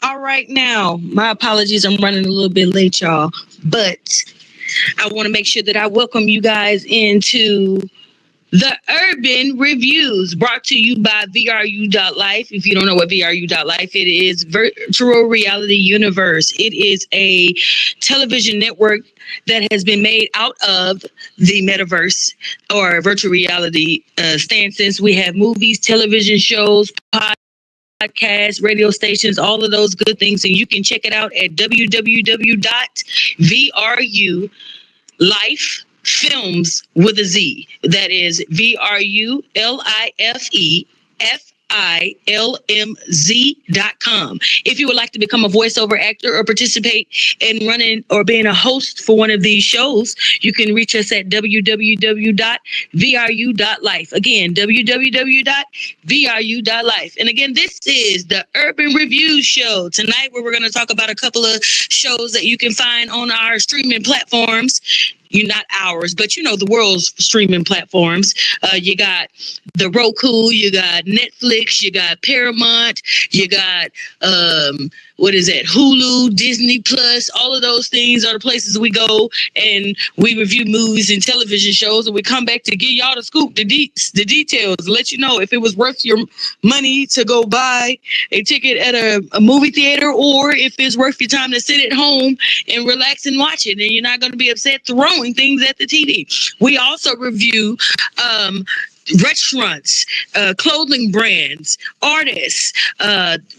All right, now, my apologies. I'm running a little bit late, y'all, but I want to make sure that I welcome you guys into the Urban Reviews, brought to you by VRU.life. If you don't know what VRU.life, it is Virtual Reality Universe. It is a television network that has been made out of the metaverse or virtual reality stances. We have movies, television shows, podcasts, radio stations, all of those good things. And you can check it out at www.vrulifefilms with a Z. That is VRULIFEFILMZ.com. If you would like to become a voiceover actor or participate in running or being a host for one of these shows, you can reach us at www.vru.life. Again, www.vru.life. And again, this is the Urban Review Show tonight, where we're going to talk about a couple of shows that you can find on our streaming platforms. Not ours, but the world's streaming platforms. You got the Roku, you got Netflix, you got Paramount, you got Hulu, Disney Plus. All of those things are the places we go and we review movies and television shows, and we come back to give y'all the scoop, the details, let you know if it was worth your money to go buy a ticket at a movie theater, or if it's worth your time to sit at home and relax and watch it, and you're not going to be upset throwing things at the TV. We also review restaurants, clothing brands, artists,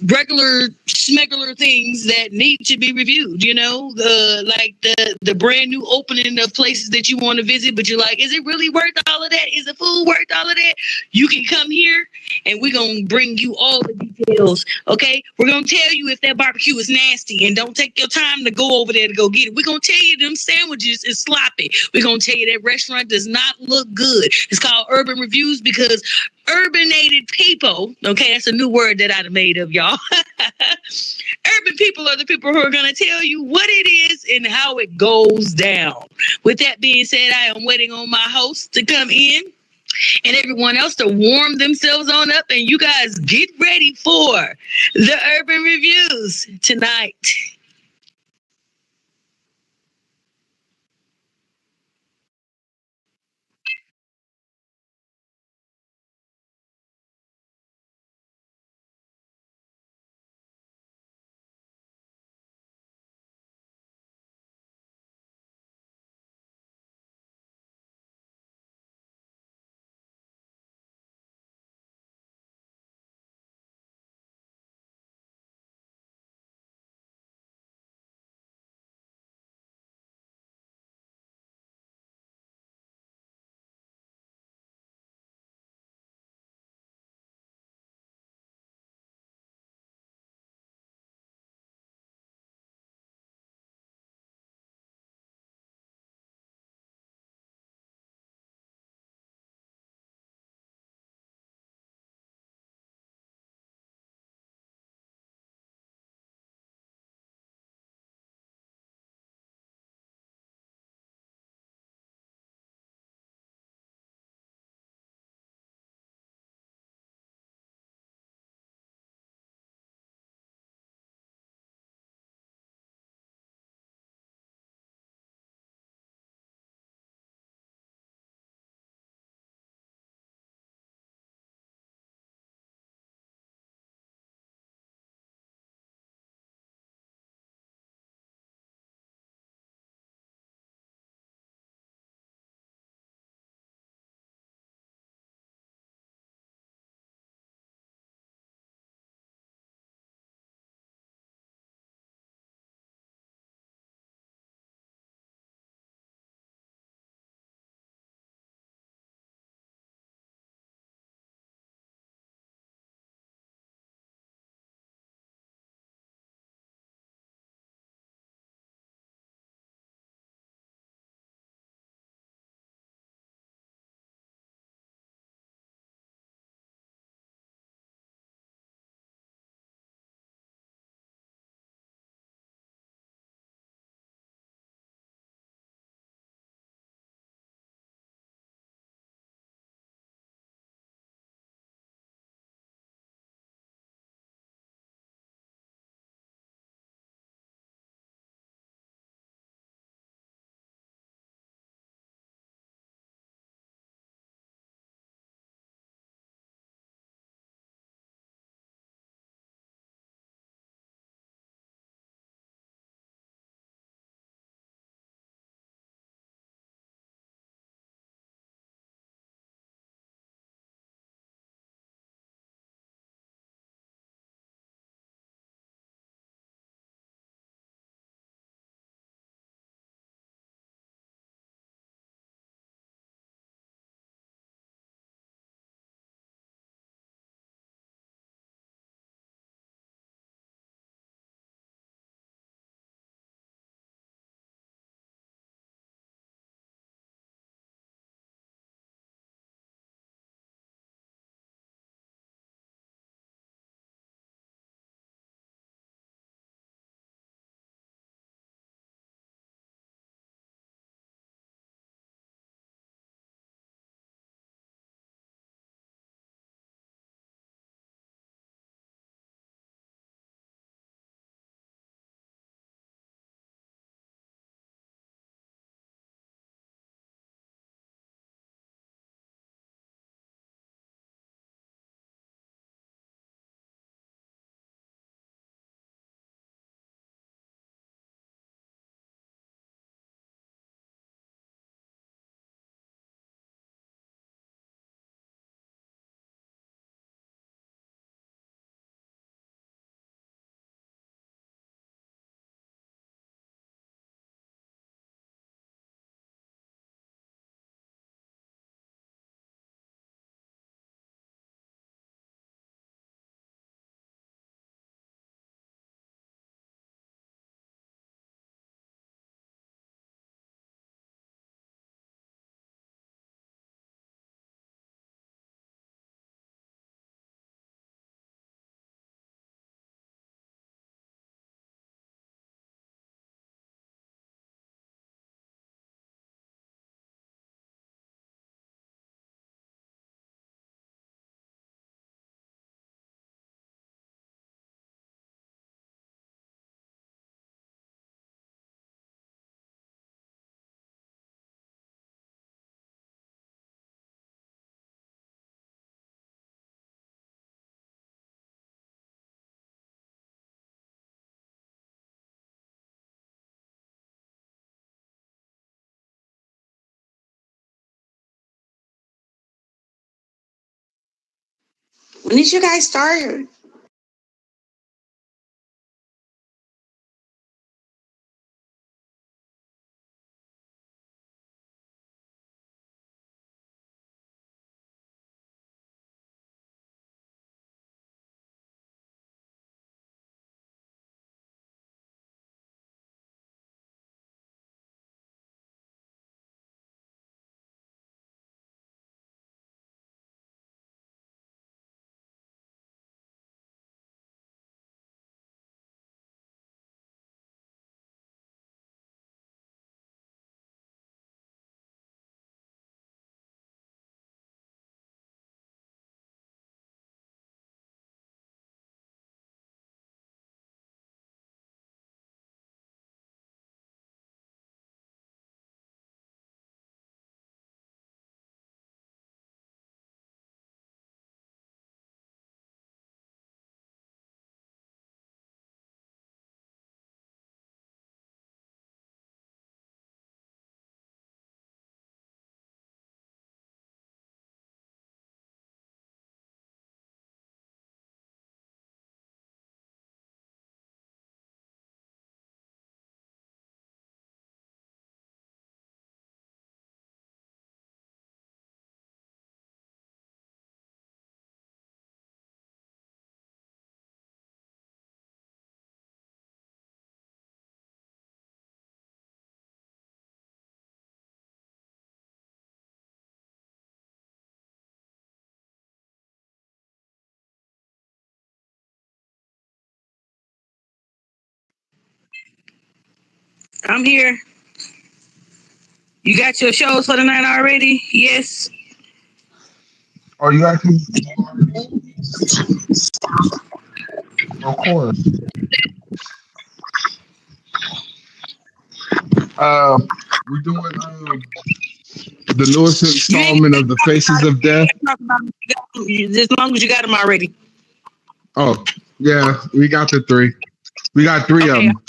regular smuggler things that need to be reviewed. The brand new opening of places that you want to visit, but you're like, is it really worth all of that? Is the food worth all of that? You can come here and we're going to bring you all the details. Okay, we're going to tell you if that barbecue is nasty, and don't take your time to go over there to go get it. We're going to tell you them sandwiches is sloppy. We're going to tell you that restaurant does not look good. It's called Urban Reviews because urbanated people, okay, that's a new word that I've made of y'all. Urban people are the people who are going to tell you what it is and how it goes down. With that being said, I am waiting on my host to come in and everyone else to warm themselves on up, and you guys get ready for the Urban Reviews tonight. When did you guys start? I'm here. You got your shows for the night already? Yes. Are you actually recording? Uh, we're doing the newest You ain't installment of the Faces of Death. talk about it as long as you got them already. Oh, yeah, we got the three. We got three of Okay. them.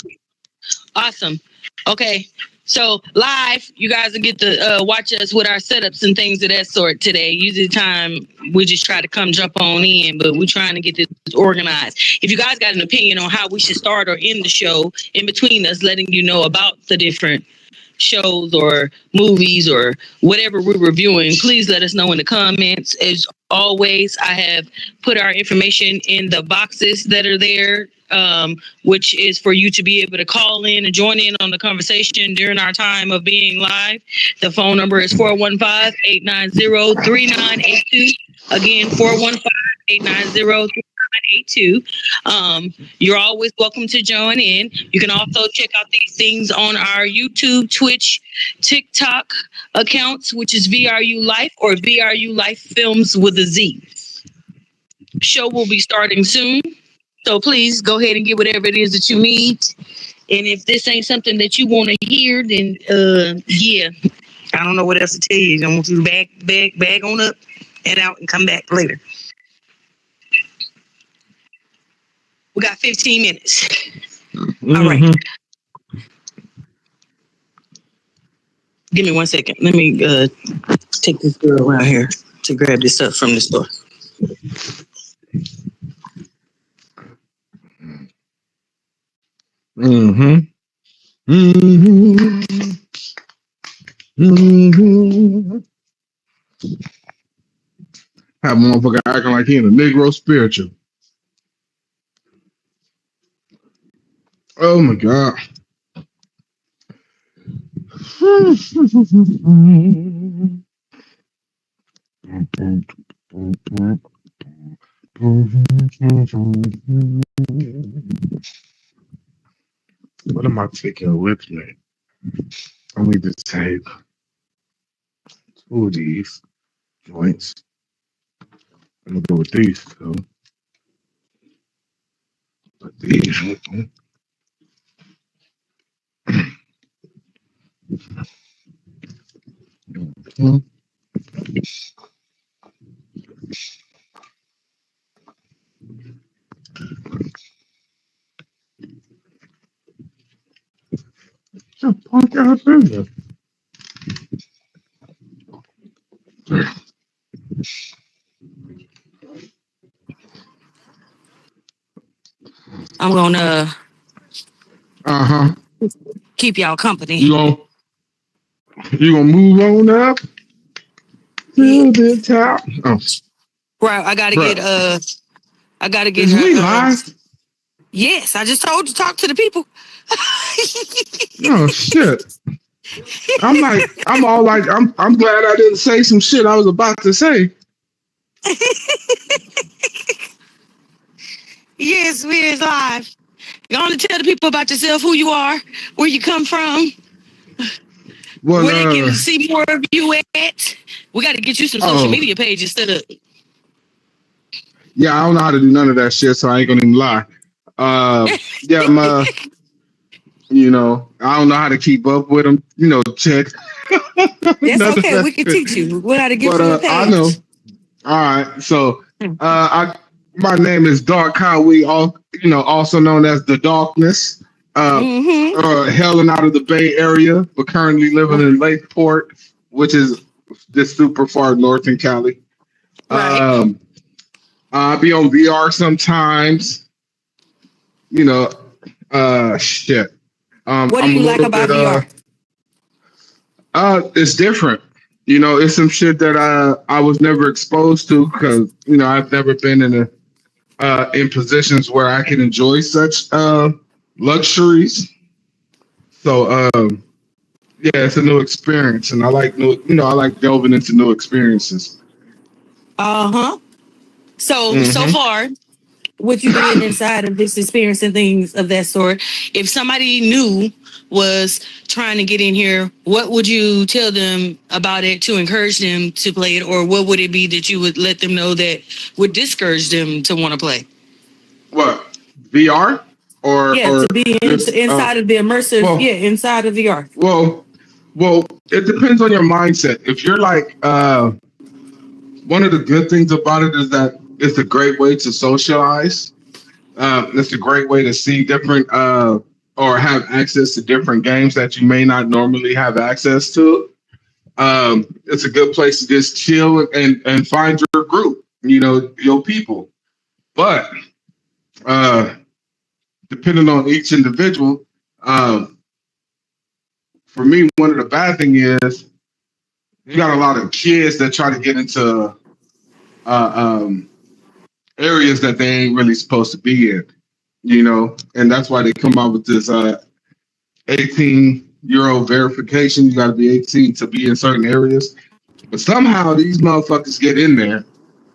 Awesome. Okay. So live, you guys will get to watch us with our setups and things of that sort today. Usually the time we just try to come jump on in, but we're trying to get this organized. If you guys got an opinion on how we should start or end the show in between us, letting you know about the different shows or movies or whatever we're reviewing, please let us know in the comments. As always, I have put our information in the boxes that are there, which is for you to be able to call in and join in on the conversation during our time of being live. The phone number is 415-890-3982. Again, 415-890-3982. You're always welcome to join in. You can also check out these things on our YouTube, Twitch, TikTok accounts, which is VRU Life or VRU Life Films with a Z. Show will be starting soon. So please go ahead and get whatever it is that you need. And if this ain't something that you want to hear, then yeah, I don't know what else to tell you. I want you to bag on up, head out, and come back later. We got 15 minutes. All right. Give me 1 second. Let me take this girl around here to grab this stuff from the store. Have a motherfucker acting like he in a Negro spiritual. Oh my God. What am I taking with me? I need to take 2 of these joints. I'm gonna go with these two. Put these with them. Just punk ass business. I'm gonna keep y'all company. You gonna move on up to the top? Oh, Right. I gotta bruh. get. Is we live? Yes, I just told you talk to the people. Oh shit! I'm glad I didn't say some shit I was about to say. Yes, we is live. You want to tell the people about yourself, who you are, where you come from, Well, where they can see more of you at. We got to get you some social media pages set up. Yeah, I don't know how to do none of that shit, so I ain't gonna even lie. Yeah, you know, I don't know how to keep up with them. You know, check. That's okay. We can teach you. We got to get you a page. I know. All right, so my name is Dark Highway, also known as the Darkness. Hailing out of the Bay Area, but currently living in Lakeport, which is just super far north in Cali. Right. I be on VR sometimes. You know, shit. What do you like about VR? It's different. You know, it's some shit that I was never exposed to because I've never been in positions where I can enjoy such luxuries. So yeah, it's a new experience, and I like I like delving into new experiences. So far, what you did inside of this experience and things of that sort, if somebody new was trying to get in here, what would you tell them about it to encourage them to play it, or what would it be that you would let them know that would discourage them to want to play? What, VR or to be inside of the immersive, inside of VR. Well, it depends on your mindset. If you're like, one of the good things about it is that it's a great way to socialize. It's a great way to see different or have access to different games that you may not normally have access to. It's a good place to just chill and find your group, your people. But depending on each individual, for me, one of the bad things is you got a lot of kids that try to get into areas that they ain't really supposed to be in, and that's why they come out with this 18-year-old verification. You got to be 18 to be in certain areas, but somehow these motherfuckers get in there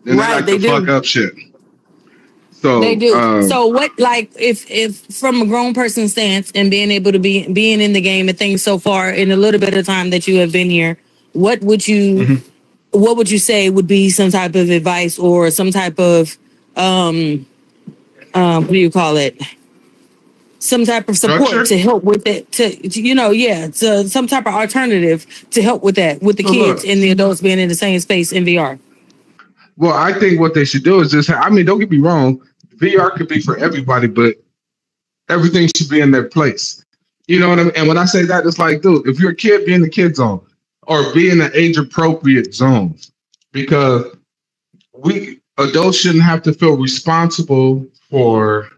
and they fuck up shit. So they do. So what, like, if from a grown person's stance and being able to being in the game and things so far in a little bit of time that you have been here, what would you say would be some type of advice or some type of what do you call it? Some type of support structure? To help with it, to some type of alternative to help with that, with the kids and the adults being in the same space in VR. Well, I think what they should do is just, don't get me wrong, VR could be for everybody, but everything should be in their place. You know what I mean? And when I say that, it's like, dude, if you're a kid, be in the kid zone or be in the age appropriate zone, because we adults shouldn't have to feel responsible for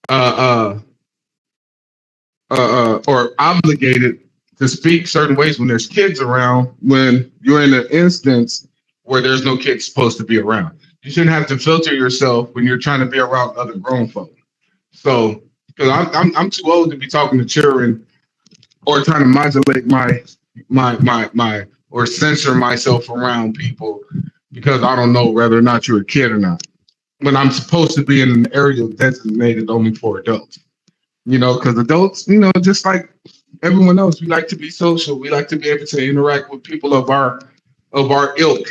or obligated to speak certain ways when there's kids around, when you're in an instance where there's no kids supposed to be around. You shouldn't have to filter yourself when you're trying to be around other grown folk. So, because I'm too old to be talking to children or trying to modulate my or censor myself around people because I don't know whether or not you're a kid or not, when I'm supposed to be in an area designated only for adults. Because adults, just like everyone else, we like to be social. We like to be able to interact with people of our ilk,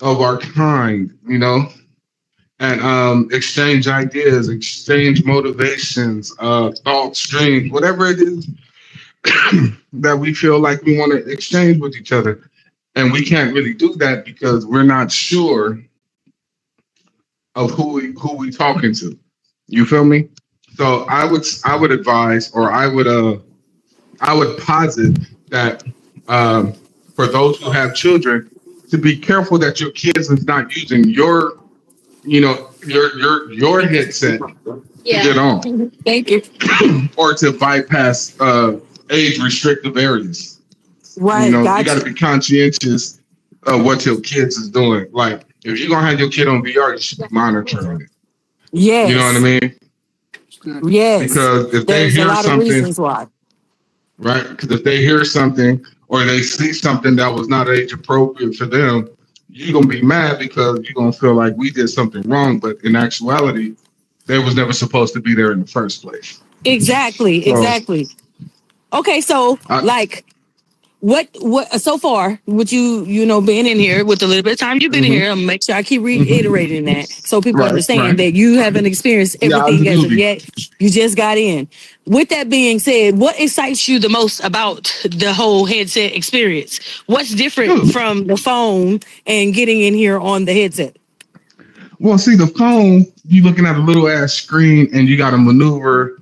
of our kind, and exchange ideas, exchange motivations, thought streams, whatever it is that we feel like we want to exchange with each other. And we can't really do that because we're not sure of who we talking to. You feel me? So I would advise, or I would posit that for those who have children, to be careful that your kids is not using your your headset to get on, Thank you. or to bypass age restrictive areas. Right, You got gotcha. to be conscientious of what your kids is doing. Like, if you're gonna have your kid on VR, you should be monitoring it. You know what I Yes, mean? yes. Because if they There's a hear lot of something, reasons why. right? Because if they hear something or they see something that was not age appropriate for them, you're gonna be mad because you're gonna feel like we did something wrong. But in actuality, they was never supposed to be there in the first place. Exactly, So, exactly. Okay, so I, like what so far with you being in here with a little bit of time you've been in mhm, here, I'm gonna make sure I keep mhm. reiterating that so people Right, understand right. that you haven't experienced Yeah, everything as of absolutely. yet. You just got in. With that being said, what excites you the most about the whole headset experience? What's different Dude, from the phone and getting in here on the headset? well, see, the phone, you looking at a little ass screen and you got to maneuver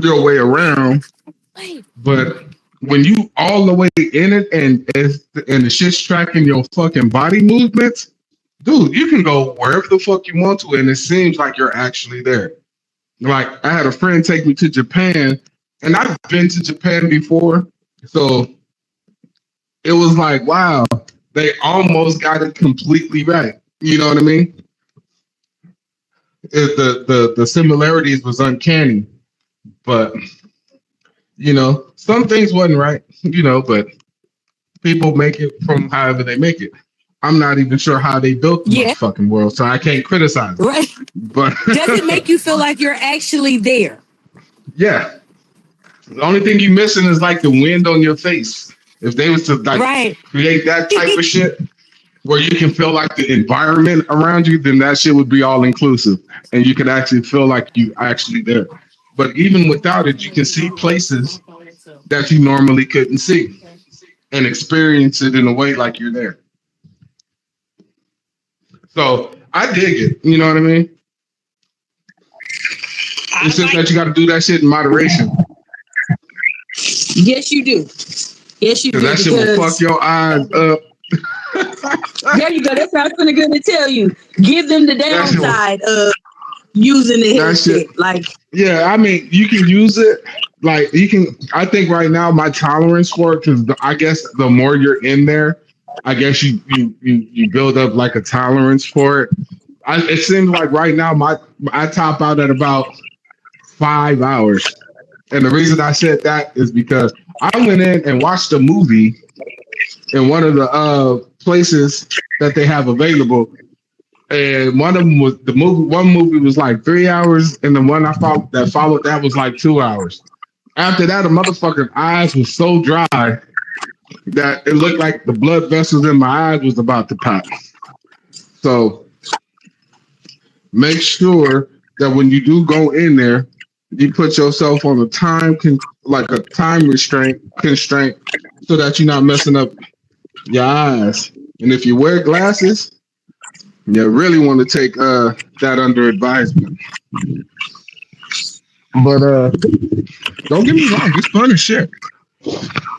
your way around. But when you all the way in it and the shit's tracking your fucking body movements, dude, you can go wherever the fuck you want to, and it seems like you're actually there. Like, I had a friend take me to Japan, and I've been to Japan before, so it was like, wow, they almost got it completely right. You know what I mean? The similarities was uncanny, but some things wasn't right. But people make it from however they make it. I'm not even sure how they built the Yeah, motherfucking world, so I can't criticize it. right. But Does it make you feel like you're actually there? yeah, the only thing you missing is like the wind on your face. If they was to like Right. create that type of shit where you can feel like the environment around you, then that shit would be all inclusive, and you could actually feel like you actually there. But even without it, you can see places that you normally couldn't see and experience it in a way like you're there. So I dig it. You know what I mean? I It's just like. that you got to do that shit in moderation, Yes, you do. Yes, you because do. that shit will fuck Because your eyes up. there you go. That's what I was going to tell you. Give them the That shit will, downside of using the that shit. headset. Like, Yeah, I mean, you can use it. Like, you can. I think right now my tolerance for it, because I guess the more you're in there, I guess you build up like a tolerance for it. It seems like right now I top out at about 5 hours. And the reason I said that is because I went in and watched a movie in one of the places that they have available. And one of them was the movie. One movie was like 3 hours, and the one I followed that was like 2 hours. After that, the motherfucker's eyes was so dry that it looked like the blood vessels in my eyes was about to pop. So make sure that when you do go in there, you put yourself on a like a time constraint, so that you're not messing up your eyes. And if you wear glasses, you really want to take that under advisement. But don't get me wrong, it's fun as shit.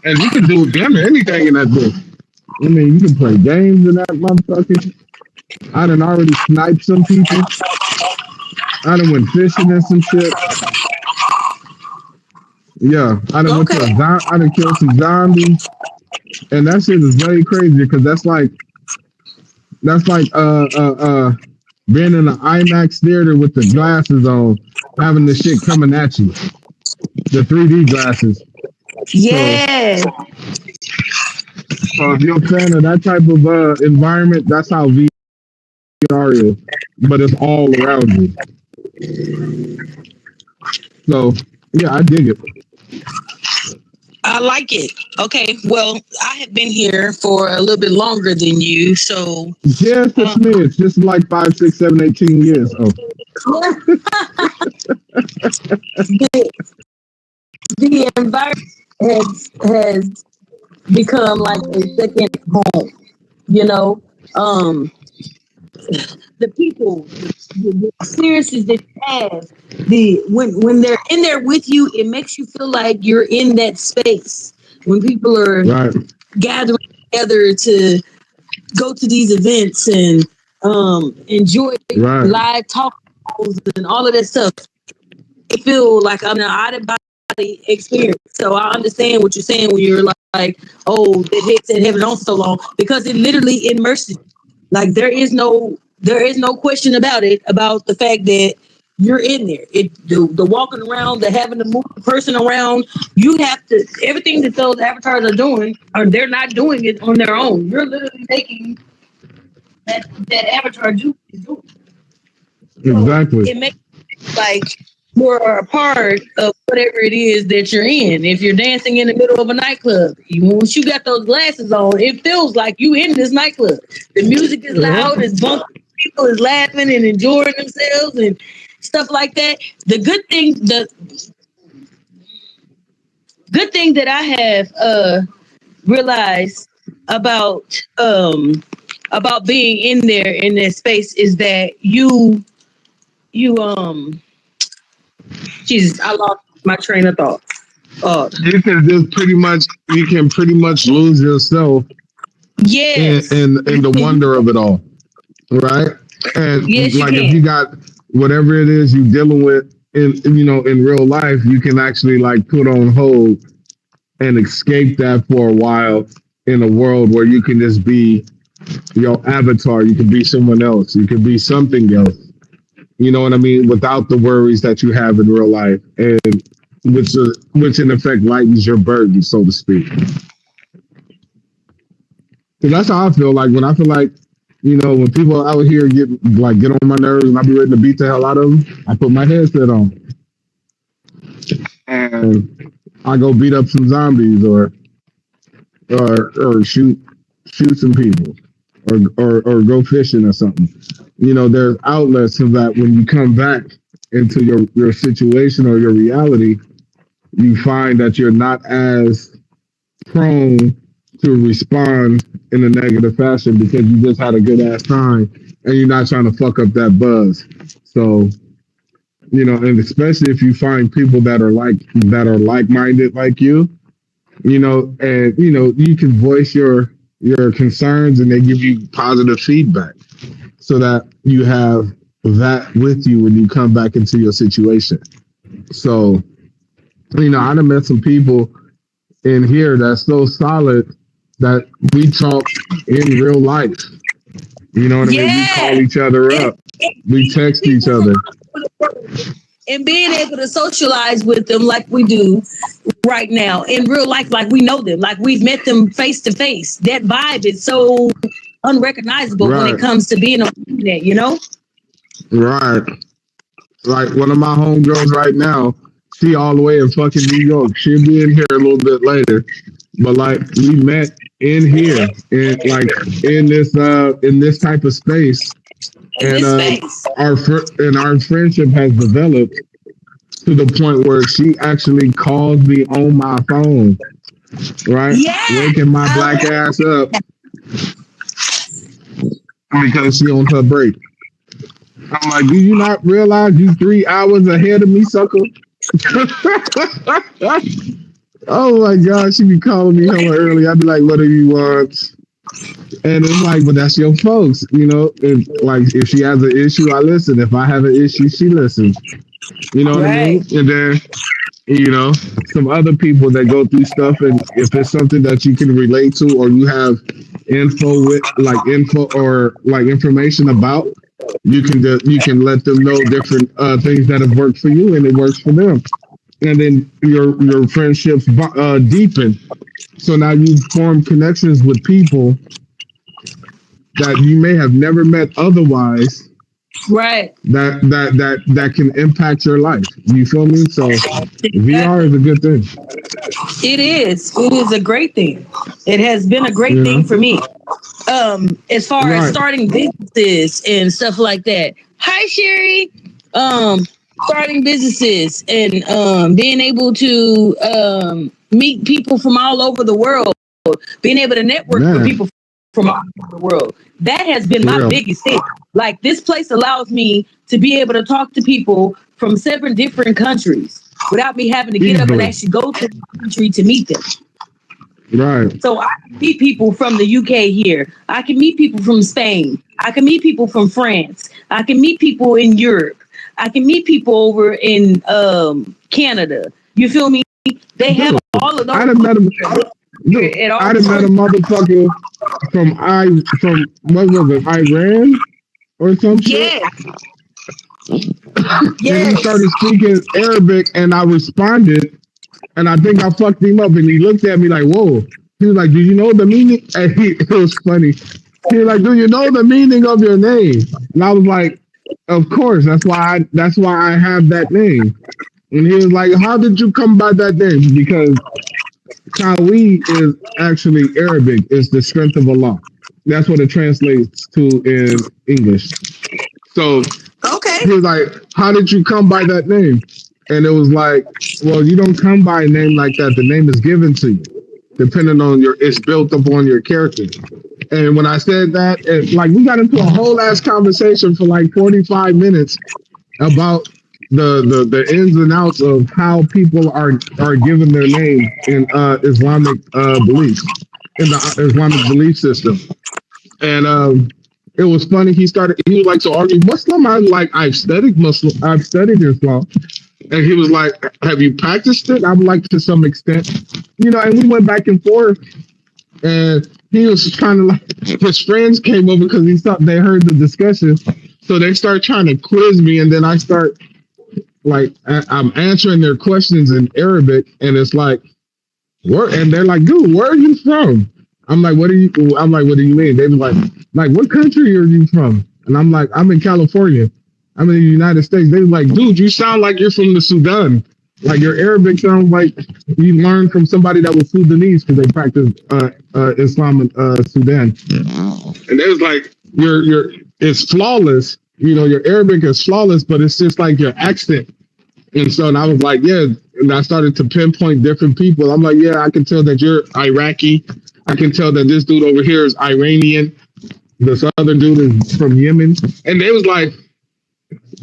And you can do damn near anything in that bitch. I mean, you can play games in that motherfucker. I done already sniped some people. I done went fishing and some shit. Yeah, I done went to okay. I done killed some zombies. And that shit is very crazy because that's like being in an IMAX theater with the glasses on, having the shit coming at you. The 3D glasses. Yes. So if you're a fan of that type of environment, that's how VR is. But it's all around you. So yeah, I dig it. I like it. Okay. Well, I have been here for a little bit longer than you. So, Just a smidge, just like 5, 6, 7, 18 years. Oh. the environment has become like a second home, you know. The people, the experiences that you have, when they're in there with you, it makes you feel like you're in that space. When people are Right. gathering together to go to these events and enjoy Right. live talk shows and all of that stuff. I feel like I'm an out of body experience. So I understand what you're saying when you're like, oh, the headset having on so long, because it literally immerses you. Like there is no question about it, about the fact that you're in there. The walking around, the having to move the person around, you have to, everything that those avatars are doing, or they're not doing it on their own. You're literally making that avatar do. So Exactly. it makes it like you're a part of whatever it is that you're in. If you're dancing in the middle of a nightclub, once you got those glasses on, it feels like you in this nightclub. The music is loud, it's bumping, people is laughing and enjoying themselves and stuff like that. The good thing that I have realized about being in there in that space is that you Jesus, I lost my train of thought. You can pretty much lose yourself Yes. in the wonder of it all, right? And Yes, like you if can. you got whatever it is you're dealing with in real life, you can actually like put on hold and escape that for a while in a world where you can just be your avatar. You can be someone else. You can be something else. You know what I mean? Without the worries that you have in real life, and which in effect lightens your burden, so to speak. 'Cause that's how I feel like when I feel like, when people out here get on my nerves and I be ready to beat the hell out of them, I put my headset on and I go beat up some zombies or shoot some people or go fishing or something. There's outlets so that when you come back into your situation or your reality, you find that you're not as prone to respond in a negative fashion because you just had a good ass time and you're not trying to fuck up that buzz. So, and especially if you find people that are like-minded like you, and you can voice your concerns and they give you positive feedback so that you have that with you when you come back into your situation. So, I done met some people in here that's so solid that we talk in real life. You know what I mean? We call each other up. We text each other. And being able to socialize with them like we do right now in real life, like we know them, like we've met them face to face. That vibe is so unrecognizable when it comes to being on the internet, Right. Like one of my homegirls right now, she all the way in fucking New York. She'll be in here a little bit later. But like we met in here in this type of space. And our friendship has developed to the point where she actually calls me on my phone, right? Waking my black ass up because she on her break. I'm like, do you not realize you 3 hours ahead of me, sucker? Oh my God, she be calling me hella early. I'd be like, what do you want? And it's like, but that's your folks, if she has an issue, I listen. If I have an issue, she listens. You know what I mean? And then, some other people that go through stuff, and if it's something that you can relate to or you have info or information about, you can let them know different things that have worked for you and it works for them. And then your friendships deepen. So now you form connections with people that you may have never met otherwise. Right. That can impact your life. You feel me? So VR is a good thing. It is. It is a great thing. It has been a great thing for me. As far as starting businesses and stuff like that. Hi, Sherry. Starting businesses and being able to meet people from all over the world, being able to network with people from all over the world. That has been my biggest thing. Like this place allows me to be able to talk to people from 7 different countries without me having to get up and actually go to the country to meet them. Right. So I can meet people from the UK here. I can meet people from Spain. I can meet people from France. I can meet people in Europe. I can meet people over in Canada. You feel me? They have all of those. I done met him. Dude, I done met a motherfucker from what was it, Iran or some shit. Yes. And he started speaking Arabic, and I responded, and I think I fucked him up, and he looked at me like, "Whoa." He was like, "Do you know the meaning?" And it was funny. He was like, "Do you know the meaning of your name?" And I was like, "Of course. That's why I have that name." And he was like, "How did you come by that name?" Because Kawi is actually Arabic. It's the strength of Allah. That's what it translates to in English. So Okay. he was like, "How did you come by that name?" And it was like, "Well, you don't come by a name like that. The name is given to you, depending on it's built upon your character." And when I said that, we got into a whole ass conversation for like 45 minutes about the ins and outs of how people are given their name in Islamic beliefs, in the Islamic belief system. And it was funny. He was like, "So are you Muslim?" I was like, I've studied Islam. And he was like, "Have you practiced it?" I'm like, "To some extent." And we went back and forth. And he was trying to, his friends came over because they heard the discussion. So they start trying to quiz me. And then I start, I'm answering their questions in Arabic. And it's like, and they're like, "Dude, where are you from?" I'm like, what do you mean? They were like, "What country are you from?" And I'm like, "I'm in California. I'm in the United States." They were like, "Dude, you sound like you're from the Sudan. Like your Arabic sounds like you learned from somebody that was Sudanese because they practice Islam in Sudan." And they was like, it's flawless. Your Arabic is flawless, but it's just like your accent. And so I was like, yeah. And I started to pinpoint different people. I'm like, yeah, I can tell that you're Iraqi. I can tell that this dude over here is Iranian. This other dude is from Yemen. And they was like,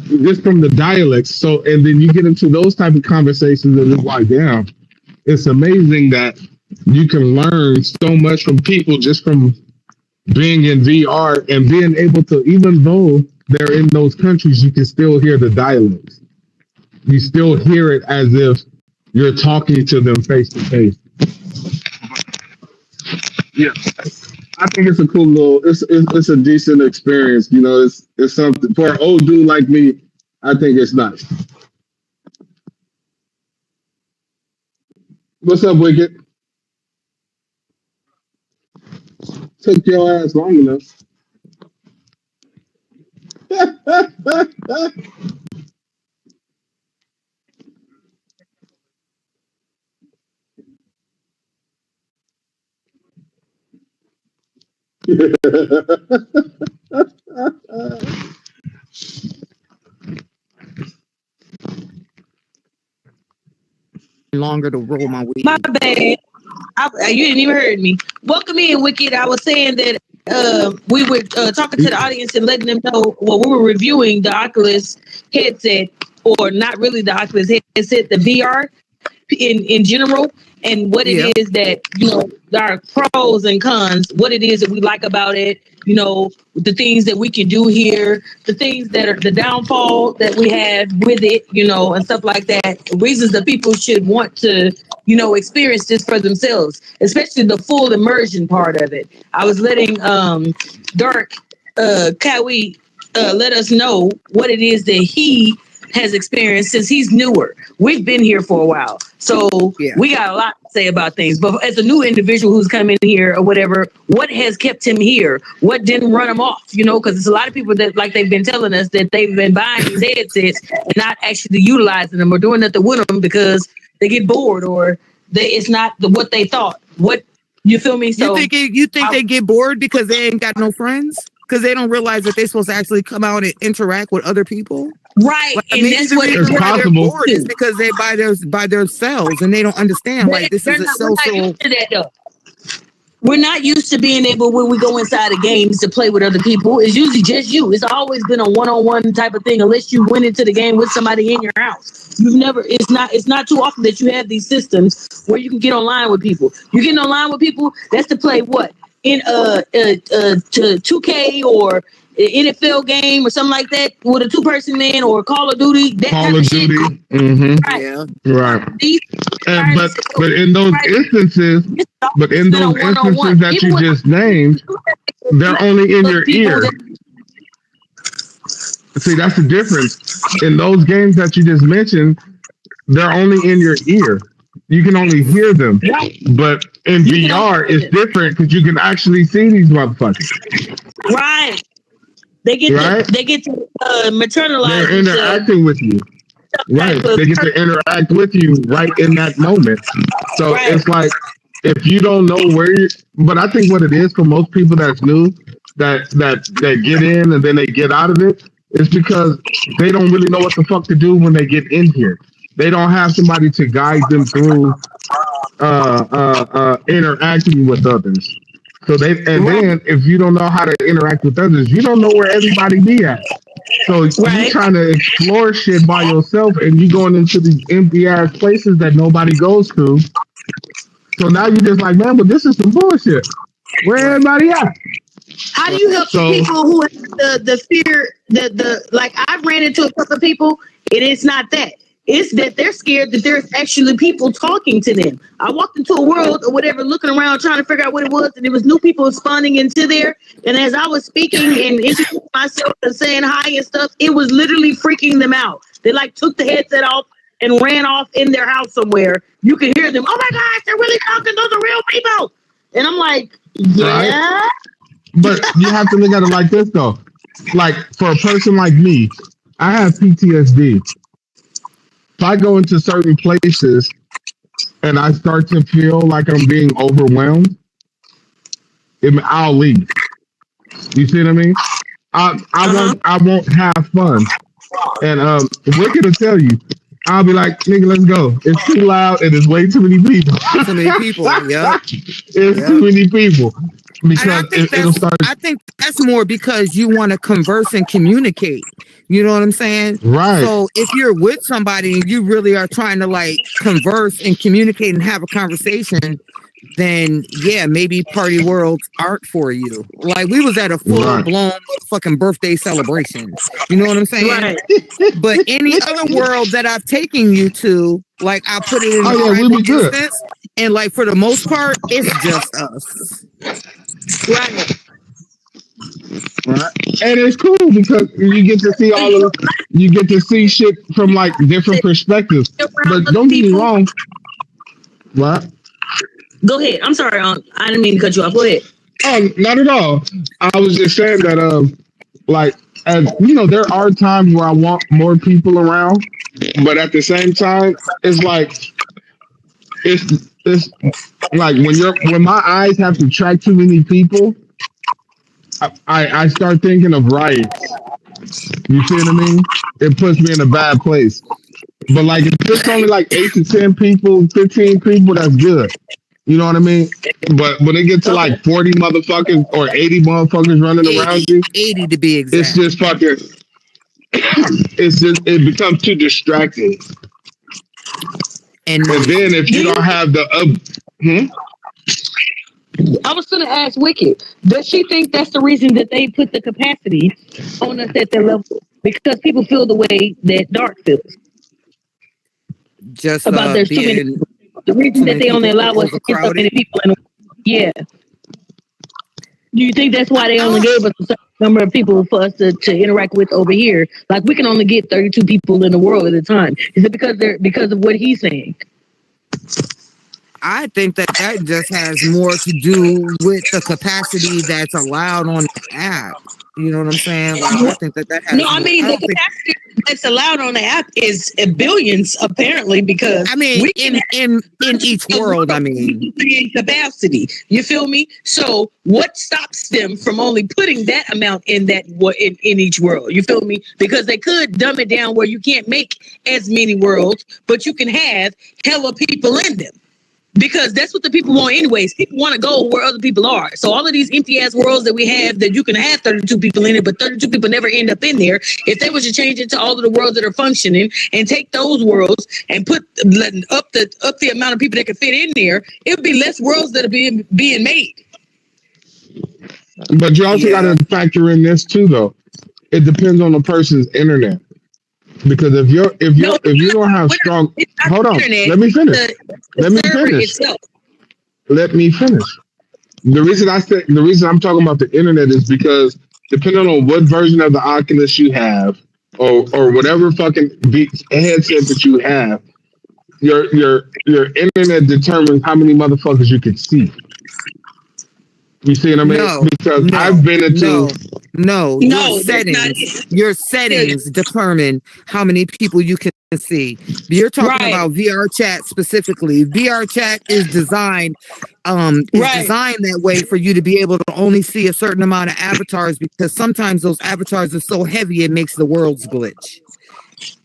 just from the dialects. So, and then you get into those type of conversations and it's like, damn, it's amazing that you can learn so much from people just from being in VR and being able to, even though they're in those countries, you can still hear the dialects. You still hear it as if you're talking to them face to face. Yeah. I think it's a cool it's a decent experience. It's something for an old dude like me. I think it's nice. What's up, Wicked? Took your ass long enough. Longer to roll my weed. My bad. You didn't even heard me. Welcome in, Wicked. I was saying that we were talking to the audience and letting them know. Well, we were reviewing the Oculus headset, or not really the Oculus headset, the VR in general, and what it is that there are pros and cons. What it is that we like about it. The things that we can do here, the things that are the downfall that we have with it, and stuff like that. Reasons that people should want to, experience this for themselves, especially the full immersion part of it. I was letting Dark Kawi let us know what it is that he has experienced since he's newer. We've been here for a while. So we got a lot to say about things. But as a new individual who's come in here or whatever, what has kept him here? What didn't run him off? Because there's a lot of people that, like they've been telling us, that they've been buying these headsets and not actually utilizing them or doing nothing with them because they get bored or it's not what they thought. What, you feel me? So you think they get bored because they ain't got no friends? Because they don't realize that they're supposed to actually come out and interact with other people? Right. And that's what it's possible. Is because they by themselves and they don't understand. This is a social. we're not used to being able, when we go inside of games, to play with other people. It's usually just you. It's always been a one-on-one type of thing, unless you went into the game with somebody in your house. It's not too often that you have these systems where you can get online with people. You get online with people, that's to play what? In to 2K or NFL game or something like that with a 2-person man, or Call of Duty. Call of Duty. Mm-hmm. Right. Yeah. Right. These But in those instances, that you just named, they're only in your ear. See, that's the difference. In those games that you just mentioned, they're only in your ear. You can only hear them. But in VR, it's different because you can actually see these motherfuckers. Right. They get to maternalize. They're interacting with you. Right. They get to interact with you right in that moment. So it's like, if you don't know where you, but I think what it is for most people that's new, that get in and then they get out of it, is because they don't really know what the fuck to do when they get in here. They don't have somebody to guide them through interacting with others. So then if you don't know how to interact with others, you don't know where everybody be at. So you're trying to explore shit by yourself, and you going into these empty ass places that nobody goes to. So now you're just like, man, but this is some bullshit. Where everybody at? How do you help people who have the fear, like I've ran into a couple of people, and it's not that. It's that they're scared that there's actually people talking to them. I walked into a world or whatever, looking around, trying to figure out what it was, and there was new people spawning into there. And as I was speaking and introducing myself and saying hi and stuff, it was literally freaking them out. They like took the headset off and ran off in their house somewhere. You could hear them. Oh my gosh, they're really talking. Those are real people. And I'm like, yeah. Right. But you have to look at it like this though. Like for a person like me, I have PTSD. If I go into certain places and I start to feel like I'm being overwhelmed, I'll leave. You see what I mean? I won't have fun. And Wicked will tell you, I'll be like, nigga, let's go. It's too loud and there's way too many people. Too many people, yeah. It's too many people. Because it'll start. I think that's more because you want to converse and communicate. You know what I'm saying? Right. So if you're with somebody and you really are trying to like converse and communicate and have a conversation, then yeah, maybe party worlds aren't for you. Like we was at a full blown fucking birthday celebration. You know what I'm saying? Right. But any other world that I've taken you to, like I put it in we'll be good. instance, and like for the most part, it's just us. Right. Right. And it's cool because you get to see you get to see shit from like different perspectives. But don't get me wrong. What? Go ahead. I'm sorry. I didn't mean to cut you off. Go ahead. Oh, not at all. I was just saying that, like, as you know, there are times where I want more people around, but at the same time, it's like, it's like when my eyes have to track too many people, I start thinking of riots. You see what I mean? It puts me in a bad place. But like, if it's only like 8 to 10 people, 15 people, that's good. You know what I mean? But when it gets to like 40 motherfuckers or 80 motherfuckers running around you, 80 to be exact. it's just fucking, it becomes too distracting. And then if you don't have the, I was going to ask Wicked, does she think that's the reason that they put the capacity on us at their level? Because people feel the way that Dark feels. Just about there's too many. The reason that they only allow us to get so many people in. Yeah. Do you think that's why they only gave us a certain number of people for us to interact with over here? Like we can only get 32 people in the world at a time. Is it because of what he's saying? I think that just has more to do with the capacity that's allowed on the app. You know what I'm saying? Like, I think that has. No, I mean the capacity that's allowed on the app is billions, apparently, because I mean we can in each world. I mean, in capacity. You feel me? So what stops them from only putting that amount in each world? You feel me? Because they could dumb it down where you can't make as many worlds, but you can have hella people in them. because that's what the people want anyways. People want to go where other people are. So all of these empty ass worlds that we have that you can have 32 people in it, but 32 people never end up in there. If they were to change it to all of the worlds that are functioning and take those worlds and put up the amount of people that can fit in there, it would be less worlds that are being made. But you also got to factor in this too, though. It depends on the person's internet. Because if you don't have strong, hold on, let me finish. Let me finish. The reason I'm talking about the internet is because depending on what version of the Oculus you have, or whatever fucking headset that you have, your internet determines how many motherfuckers you can see. You see what I mean? Because I've been into your settings determine how many people you can see. You're talking about VR chat specifically. VR chat is designed that way for you to be able to only see a certain amount of avatars, because sometimes those avatars are so heavy it makes the worlds glitch.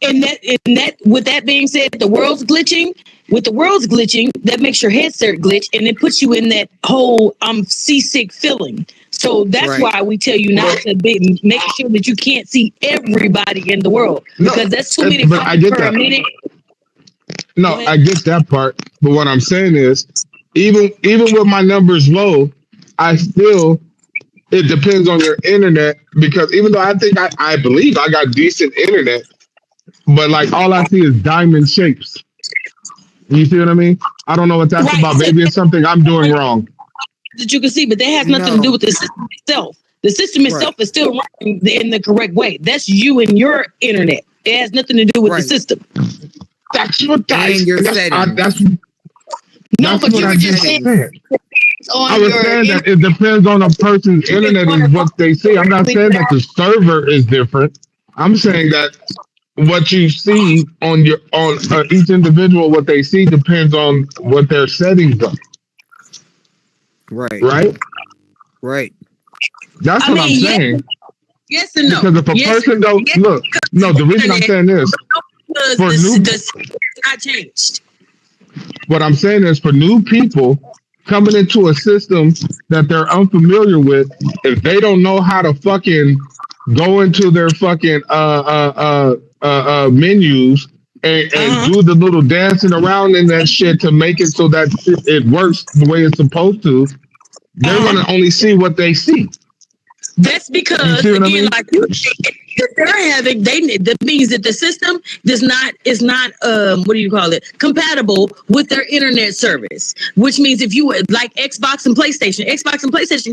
And that with that being said, the world's glitching. With the world's glitching, that makes your headset glitch, and it puts you in that whole seasick feeling. So that's why we tell you not to make sure that you can't see everybody in the world, because that's too many. But I get that. I get that part. But what I'm saying is, even with my numbers low, it depends on your internet, because even though I believe I got decent internet, but like all I see is diamond shapes. You see what I mean? I don't know what that's about. Maybe it's something I'm doing wrong. That you can see, but that has nothing to do with the system itself. The system itself is still running in the correct way. That's you and your internet. It has nothing to do with the system. That's what that's what I just said. I was saying that it depends on a person's internet and what they see. I'm not saying that the server is different. I'm saying that what you see on each individual, what they see depends on what their settings are. Right. That's what I'm saying. Yes and no. Because if a person don't look, the reason I'm saying this for not changed. What I'm saying is, for new people coming into a system that they're unfamiliar with, if they don't know how to fucking go into their fucking menus and do the little dancing around in that shit to make it so that it works the way it's supposed to, they're going to only see what they see. That's because, again, like you said, they're having, that means that the system is not compatible with their internet service, which means if you like Xbox and PlayStation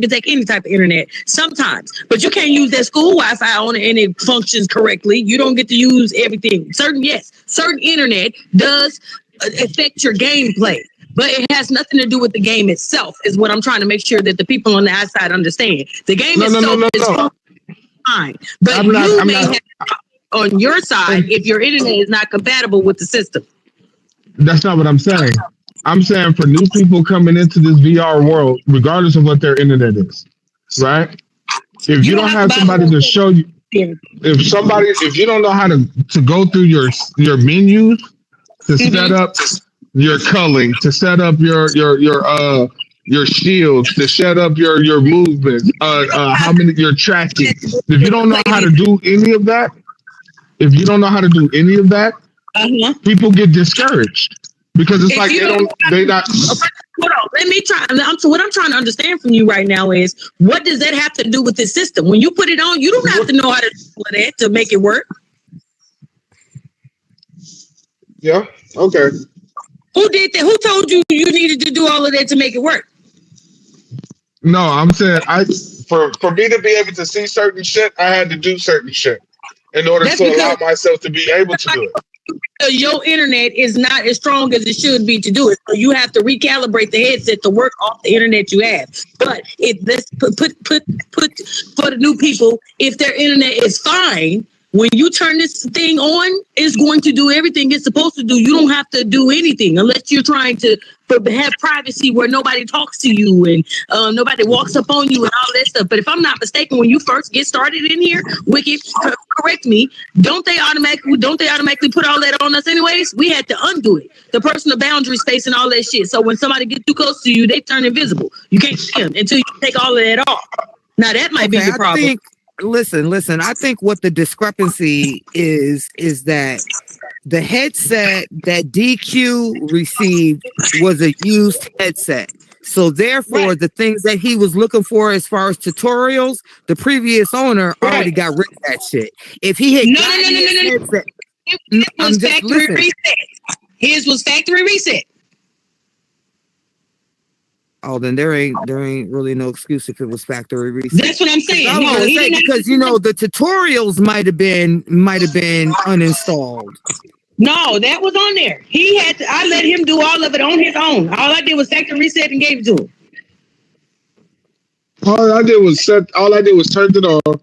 can take any type of internet sometimes, but you can't use that school Wi-Fi on it and it functions correctly. You don't get to use everything. Certain internet does affect your gameplay, but it has nothing to do with the game itself, is what I'm trying to make sure that the people on the outside understand. The game itself is fine, but have on your side if your internet is not compatible with the system. That's not what I'm saying. I'm saying for new people coming into this VR world, regardless of what their internet is, right? If you don't have somebody to show you, if you don't know how to go through your menus to set up your culling, to set up your shields, to set up your movements, how many your tracking. If you don't know how to do any of that, people get discouraged because it's Hold on, let me try. So what I'm trying to understand from you right now is, what does that have to do with the system? When you put it on, you don't have to know how to do that to make it work. Yeah. Okay. Who did that? Who told you you needed to do all of that to make it work? No, I'm saying for me to be able to see certain shit, I had to do certain shit in order to allow myself to be able to do it. Your internet is not as strong as it should be to do it, so you have to recalibrate the headset to work off the internet you have. But let's put for the new people, if their internet is fine, When you turn this thing on, it's going to do everything it's supposed to do. You don't have to do anything unless you're trying to have privacy where nobody talks to you and nobody walks up on you and all that stuff. But if I'm not mistaken, when you first get started in here, Wicked, correct me, don't they automatically put all that on us anyways? We had to undo it. The personal boundary space and all that shit. So when somebody gets too close to you, they turn invisible. You can't see them until you take all of that off. Now that might be the problem. Listen, I think what the discrepancy is that the headset that DQ received was a used headset. So therefore, the things that he was looking for as far as tutorials, the previous owner already got rid of that shit. If he had headset, it was factory reset. His was factory reset. Oh, then there ain't really no excuse if it was factory reset. That's what I'm saying. Because the tutorials might have been uninstalled. No, that was on there. I let him do all of it on his own. All I did was factory reset and gave it to him. All I did was turn it on.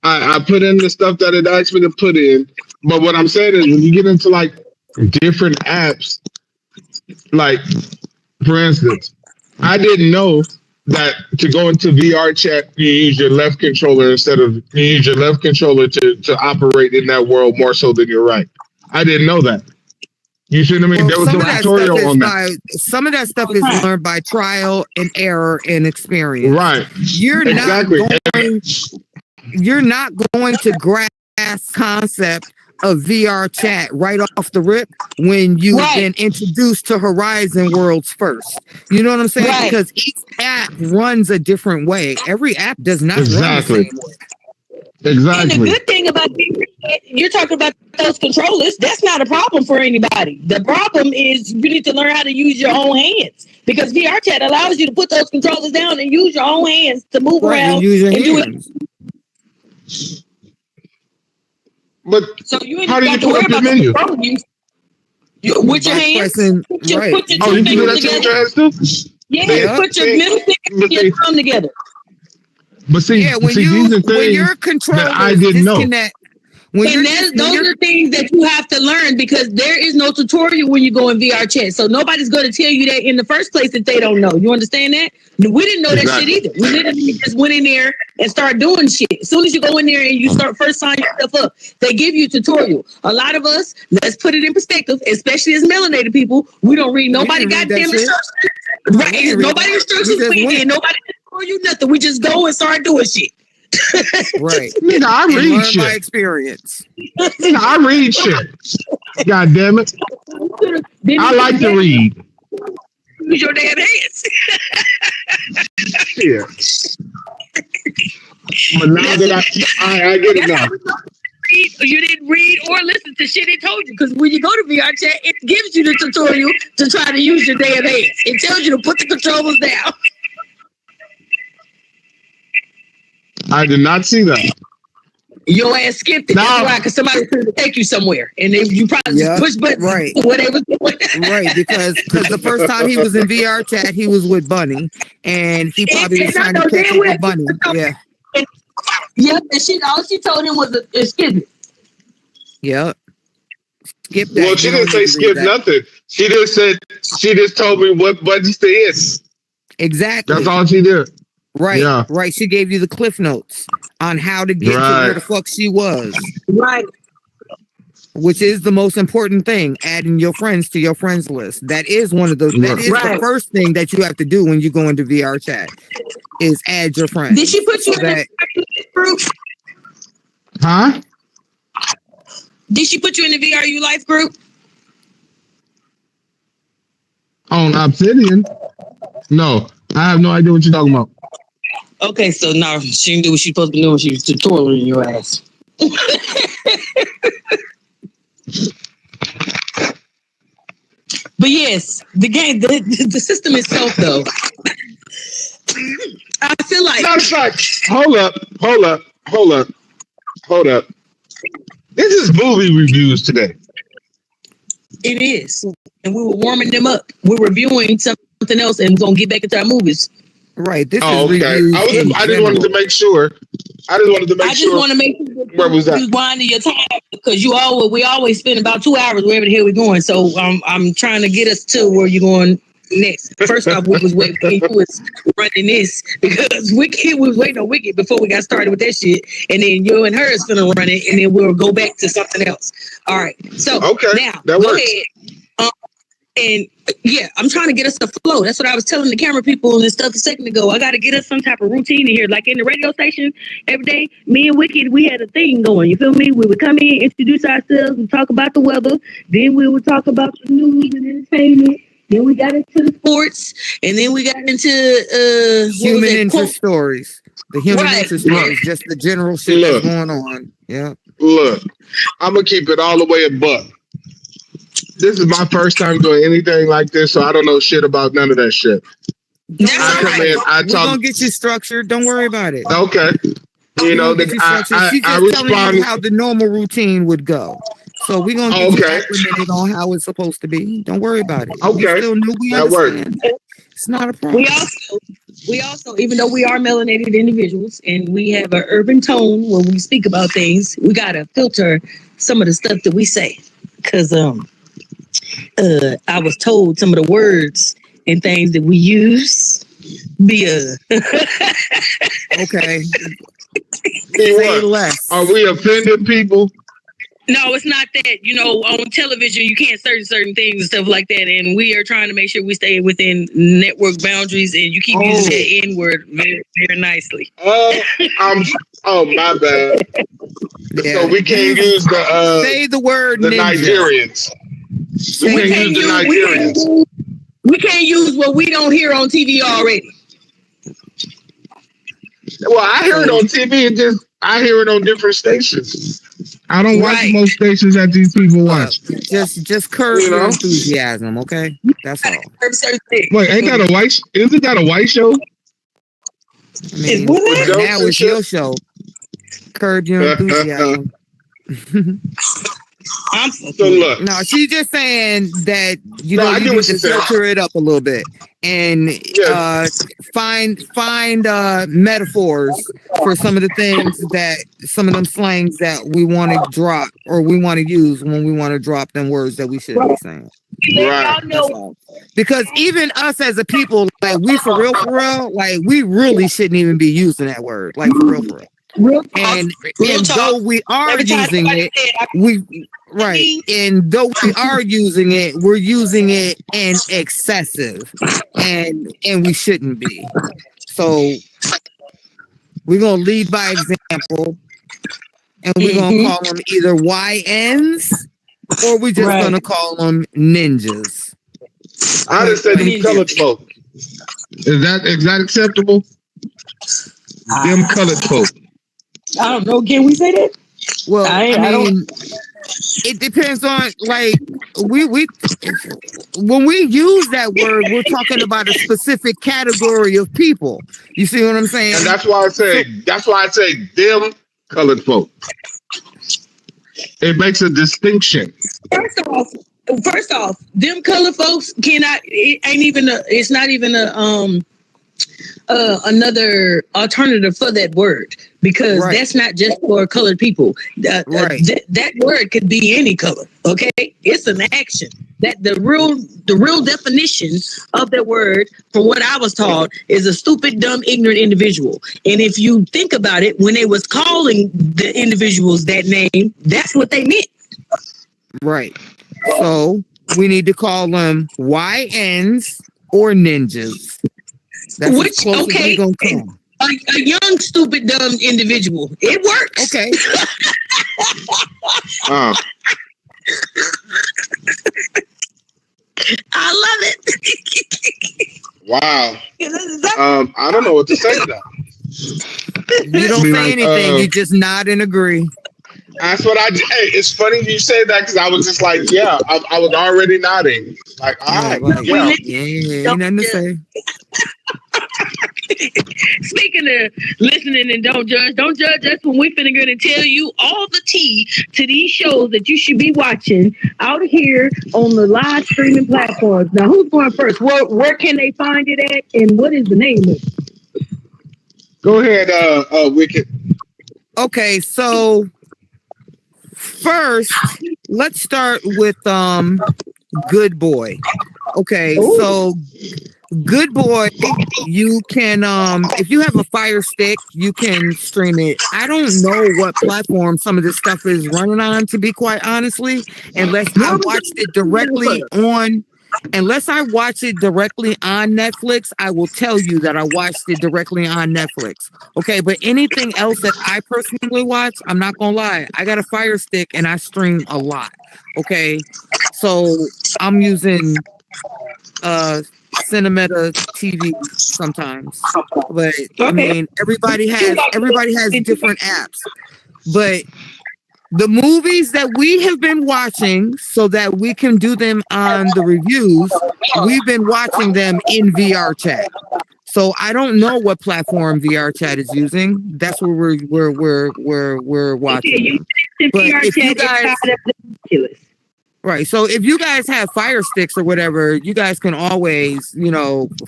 I put in the stuff that it asked me to put in. But what I'm saying is when you get into like different apps, like for instance, I didn't know that to go into VR chat, you use your left controller to operate in that world more so than your right. I didn't know that. You see what I mean? There was no tutorial on that. Some of that stuff is learned by trial and error and experience. Right. You're not going to grasp concept of VR chat right off the rip when you've been introduced to Horizon Worlds first. You know what I'm saying? Right. Because each app runs a different way. Every app does not run the same way. Exactly. And the good thing about you're talking about those controllers, that's not a problem for anybody. The problem is you need to learn how to use your own hands because VR chat allows you to put those controllers down and use your own hands to move around and do it. But so you ain't how do you pull up your menu? With your hands. Put your you can do that with your hands too? Yeah, put your middle finger and your thumb together. But these are things that I didn't know. Those are things that you have to learn because there is no tutorial when you go in VR chat. So nobody's going to tell you that in the first place if they don't know. You understand that? We didn't know that shit either. We literally just went in there and started doing shit. As soon as you go in there and you start first sign yourself up, they give you a tutorial. A lot of us, let's put it in perspective, especially as melanated people, we don't read nobody goddamn instructions. Right? Nobody instructions. Nobody tell you nothing. We just go and start doing shit. Right. Nigga, I read shit. My experience. Nigga, I read shit. God damn it. I like to read. Use your damn hands. Yeah. But now that I get it now. You didn't read or listen to shit it told you because when you go to VR chat, it gives you the tutorial to try to use your damn hands. It tells you to put the controllers down. I did not see that. Your ass skipped it. That's why, because somebody was trying to take you somewhere, and you probably just push buttons. Right. Whatever. Right, because the first time he was in VR chat, he was with Bunny, and he probably was trying to catch up with Bunny. Yeah. Yep, and all she told him was, excuse me. Yep. Skip that. Well, she didn't say skip nothing. She just told me what buttons to hit. Exactly. That's all she did. Right, right. She gave you the cliff notes on how to get to where the fuck she was. Right. Which is the most important thing, adding your friends to your friends list. That is one of those. That is the first thing that you have to do when you go into VR chat is add your friends. Did she put you in the group? Huh? Did she put you in the VRU Life group? On Obsidian? No, I have no idea what you're talking about. Okay, so now she didn't do what she's supposed to be doing. She was tutorialing your ass. But yes, the game, the system itself, though, I feel like. Matter of fact, hold up. This is movie reviews today. It is, and we were warming them up. We're reviewing something else, and we're gonna get back into our movies. Right. This is okay. reviews I just wanted to make sure I just wanted to make I just sure. want to make sure that Where was that? you winding your time because we always spend about 2 hours wherever the hell we're going. So I'm trying to get us to where you're going next. First off, we was waiting you was running this because Wicked was waiting on Wicked before we got started with that shit, and then you and her is gonna run it, and then we'll go back to something else. All right. So Okay, now that go works. ahead. And yeah, I'm trying to get us to flow. That's what I was telling the camera people and stuff a second ago. I got to get us some type of routine in here. Like in the radio station, every day, me and Wicked, we had a thing going. You feel me? We would come in, introduce ourselves, and talk about the weather. Then we would talk about the news and entertainment. Then we got into the sports, and then we got into Human interest stories. The human Right. interest stories, just the general shit Look. that's going on. Yeah. Look, I'm gonna keep it all the way a buck. This is my first time doing anything like this, so I don't know shit about none of that shit. That's I all come right. in, I We're talk. gonna get you structured. Don't worry about it. Okay, you know, We're gonna get you I structured. She's just telling respond. you how the normal routine would go. So we're gonna get you Okay. acclimated on how it's supposed to be. Don't worry about it. Okay. We still new. We That works. understand. It's not a problem. We also, even though we are melanated individuals and we have an urban tone when we speak about things, we gotta filter some of the stuff that we say. Cause I was told some of the words and things that we use be Okay. See Say what? less. Are we offending people? No, it's not that. You know, on television, you can't certain things and stuff like that. And we are trying to make sure we stay within network boundaries. And you keep using that N word very, very nicely. Oh, my bad. Yeah. So we can't use the Say the word the ninja. Nigerians. We can't use the Nigerians. we can't use what we don't hear on TV already. Well, I hear it on TV. I hear it on different stations. I don't watch Right. most stations that these people watch. Just curb You your know? enthusiasm, okay? That's all. Certain things. Wait, ain't that a white? Isn't that a white show? I mean, What is it? now it's your show. Curb your enthusiasm. I'm So look, No, she's just saying that you No, know I you get need what to she's saying. filter it up a little bit and Yeah. find metaphors for some of the things that some of them slangs that we want to drop or we want to use when we want to drop them words that we shouldn't be saying. right. That's all. Because even us as a people, like we for real, like we really shouldn't even be using that word, like for real. Real talk. And Real and talk. though we are Every time using somebody it, said, we right. And though we are using it, we're using it in excessive, and we shouldn't be. So we're gonna lead by example, and we're gonna call them either YNs or we're just gonna call them ninjas. I just said them colored folk. Is that acceptable? Them colored folk. I don't know. Can we say that? Well, I I don't- mean, it depends on like we when we use that word, we're talking about a specific category of people. You see what I'm saying? And that's why I say them colored folk. It makes a distinction. First off, them colored folks cannot. It ain't even. It's not even another alternative for that word because Right. that's not just for colored people. Right. That word could be any color. Okay, it's an action. That the real definition of that word, from what I was taught, is a stupid, dumb, ignorant individual. And if you think about it, when they was calling the individuals that name, that's what they meant. Right. So we need to call them YNs or ninjas. That's Which, as close as okay, we gonna come. A young, stupid, dumb individual. It works. Okay. I love it. Wow. I don't know what to say to that. You don't Be say like, anything. You just nod and agree. That's what I did. Hey, it's funny you say that because I was just like, yeah, I was already nodding. Like, all right, Like, yeah. ain't nothing to say. Speaking of listening and don't judge us when we finna go and tell you all the tea to these shows that you should be watching out here on the live streaming platforms. Now, who's going first? Where can they find it at, and what is the name of it? Go ahead, Wicked. Okay, so first, let's start with Good Boy. Okay, so Good Boy, you can if you have a Fire Stick, you can stream it. I don't know what platform some of this stuff is running on, to be quite honestly, unless I watched it directly on Netflix. I will tell you that I watched it directly on Netflix. Okay, but anything else that I personally watch, I'm not gonna lie, I got a Fire Stick and I stream a lot. Okay, so I'm using Cinemeta TV sometimes, but I mean everybody has different apps. But the movies that we have been watching, so that we can do them on the reviews, we've been watching them in VR chat. So I don't know what platform VR chat is using. That's where we're watching them. But if you guys, right. So if you guys have Fire Sticks or whatever, you guys can always,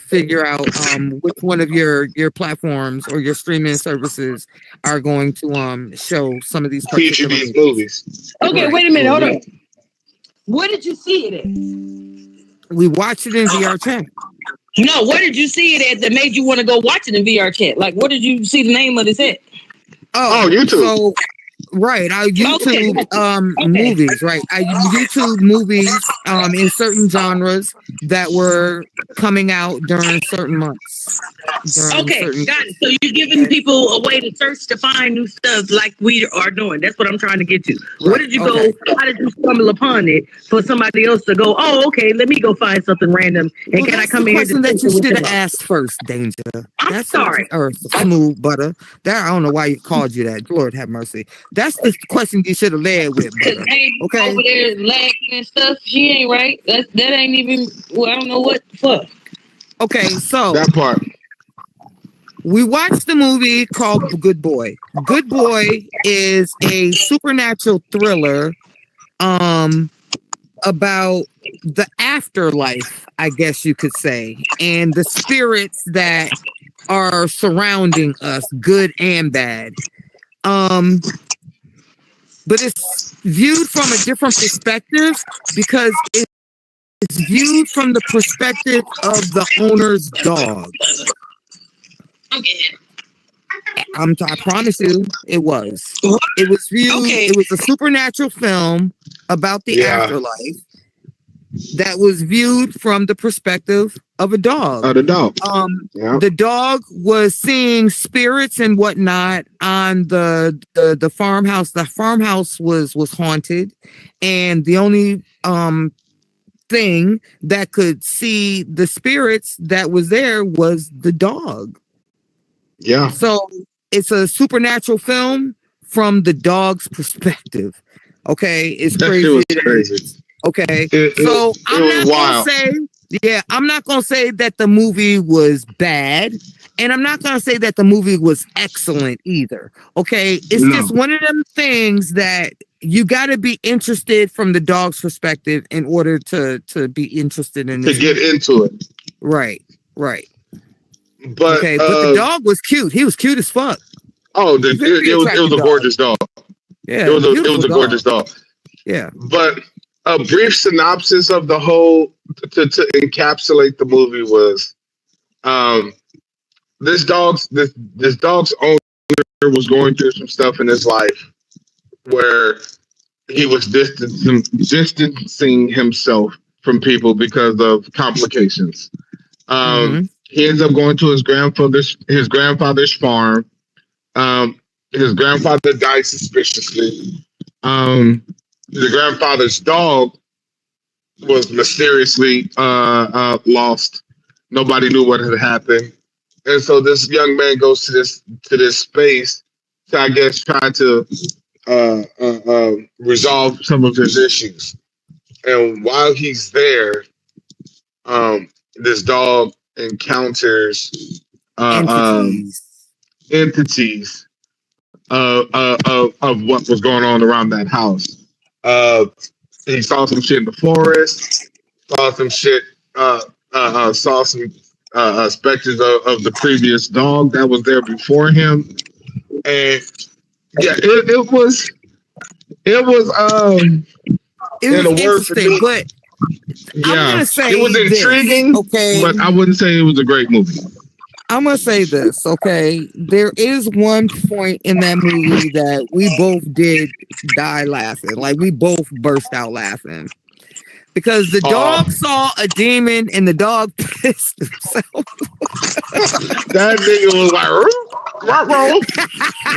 figure out which one of your platforms or your streaming services are going to show some of these particular movies. Okay, Right. wait a minute, hold on. Where did you see it at? We watched it in VR chat. No, where did you see it at that made you want to go watch it in VR chat? Like, what did you see the name of this at? Oh, YouTube. So, right, I YouTube movies, right? I YouTube movies in certain genres that were coming out during certain months. Okay, got it. So you're giving people a way to search to find new stuff like we are doing. That's what I'm trying to get to. Right, Where did you go? How did you stumble upon it for somebody else to go, oh, okay, let me go find something random. And can I come in here? That's the question that you should have asked first, Danger. I'm sorry. Or Smooth Butter. I don't know why you called you that. Lord have mercy. That's the question you should have led with, Butter. Okay. Over there lagging and stuff. She ain't right. That ain't even. Well, I don't know what the fuck. Okay, so That part. we watched the movie called Good Boy. Good Boy is a supernatural thriller about the afterlife, I guess you could say, and the spirits that are surrounding us, good and bad. But it's viewed from a different perspective because it's viewed from the perspective of the owner's dog. I promise you, it was. It was viewed. Okay. It was a supernatural film about the afterlife that was viewed from the perspective of a dog. The dog. The dog was seeing spirits and whatnot on the farmhouse. The farmhouse was haunted, and the only thing that could see the spirits that was there was the dog. Yeah. So it's a supernatural film from the dog's perspective. Okay, it's That crazy. shit was crazy. Okay, So I'm not gonna say that the movie was bad, and I'm not gonna say that the movie was excellent either. Okay, it's just one of them things that you got to be interested from the dog's perspective in order to be interested in to get into it. Right. But Okay, but the dog was cute. He was cute as fuck. Oh, it was a gorgeous dog. Yeah, it was a gorgeous dog. Yeah. But a brief synopsis of the whole to encapsulate the movie was this dog's owner was going through some stuff in his life where he was distancing himself from people because of complications. He ends up going to his grandfather's farm. His grandfather died suspiciously. The grandfather's dog was mysteriously lost. Nobody knew what had happened, and so this young man goes to this space to, I guess, try to resolve some of his issues. And while he's there, this dog encounters entities of what was going on around that house. He saw some shit in the forest, saw some shit, saw some specters of the previous dog that was there before him. And Yeah, it was It in a was word for interesting, me, but I'm yeah, gonna say it was this, intriguing, okay? but I wouldn't say it was a great movie. I'm gonna say this, okay? There is one point in that movie that we both did die laughing. Like we both burst out laughing. Because the dog saw a demon and the dog pissed himself. That nigga was like, ruh.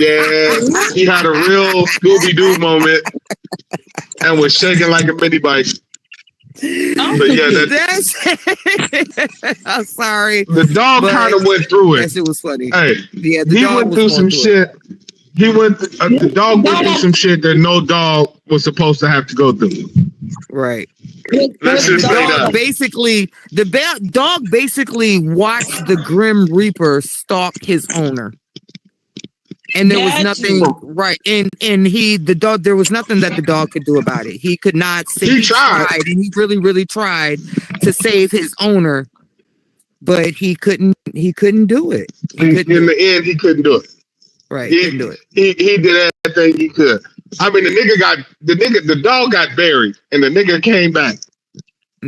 Yeah, he had a real Scooby Doo moment and was shaking like a mini bike. But yeah, I'm sorry. The dog kind of went through it. That shit was funny. Hey, yeah, he went through some shit. The dog went through some shit that no dog was supposed to have to go through. Right. Let's just say that. Basically, dog basically watched the Grim Reaper stalk his owner. And there was nothing right, and there was nothing that the dog could do about it. He could not save. He tried, and he really tried to save his owner, but he couldn't. He couldn't do it. In the end, he couldn't do it. Right, he couldn't do it. He did everything he could. I mean, the dog got buried, and the nigga came back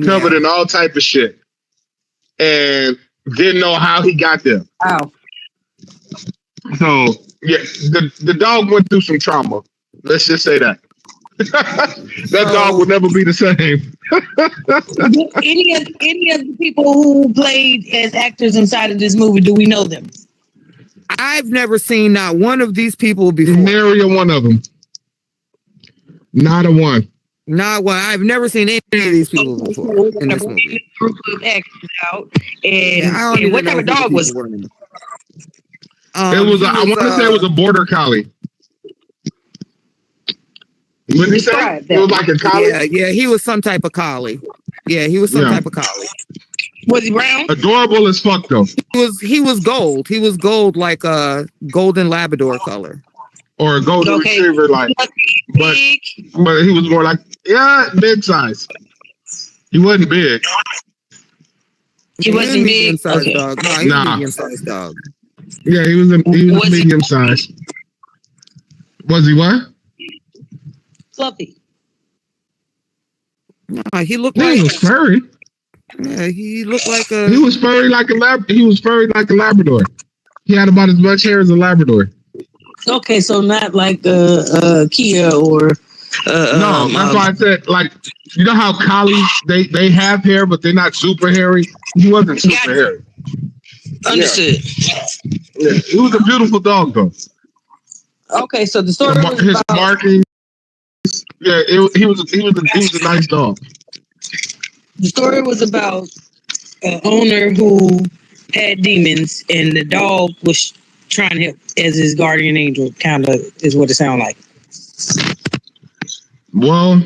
covered in all type of shit, and didn't know how he got there. Wow. So yeah, the dog went through some trauma. Let's just say that. That dog will never be the same. any of the people who played as actors inside of this movie, do we know them? I've never seen not one of these people before. Nary a one of them. Not a one. Not one. I've never seen any of these people before in this movie. Group of actors out, and what type of dog was it? I want to say it was a border collie. What did he say? It was like a collie? Yeah, he was some type of collie. Yeah, he was some type of collie. Was he brown? Adorable as fuck though. He was gold. He was gold, like a golden Labrador color. Or a golden retriever, like, but he was more like big size. He wasn't big. He wasn't big. Okay. Dog. No, he was a medium-sized dog. Yeah, he was medium size. Was he what? Fluffy. No, he looked like he was furry. Yeah, he looked like a. He was furry like a Labrador. He had about as much hair as a Labrador. Okay, so not like Kia or. No, that's why I said, like, you know how collies they have hair, but they're not super hairy. He wasn't super hairy. Understood. Yeah, he was a beautiful dog though. Okay, so the story was his markings. Yeah, he was a nice dog. The story was about an owner who had demons, and the dog was trying to help as his guardian angel. Kind of is what it sounded like. Well,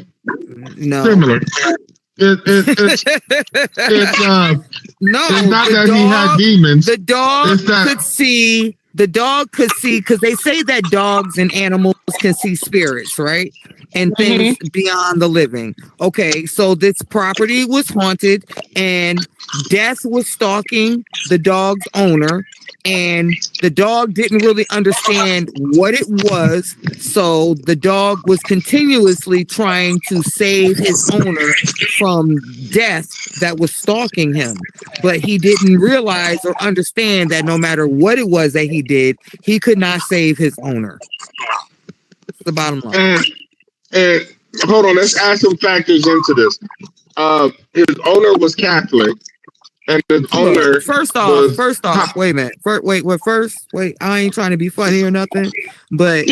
no, similar. It's not that he had demons. The dog could see. The dog could see, because they say that dogs and animals can see spirits, right? And things beyond the living. Okay, so this property was haunted, and death was stalking the dog's owner, and the dog didn't really understand what it was, so the dog was continuously trying to save his owner from death that was stalking him. But he didn't realize or understand that no matter what it was that he did, he could not save his owner. That's the bottom line. And hold on, let's add some factors into this. His owner was Catholic, and his owner. First off, wait a minute. Wait, I ain't trying to be funny or nothing, but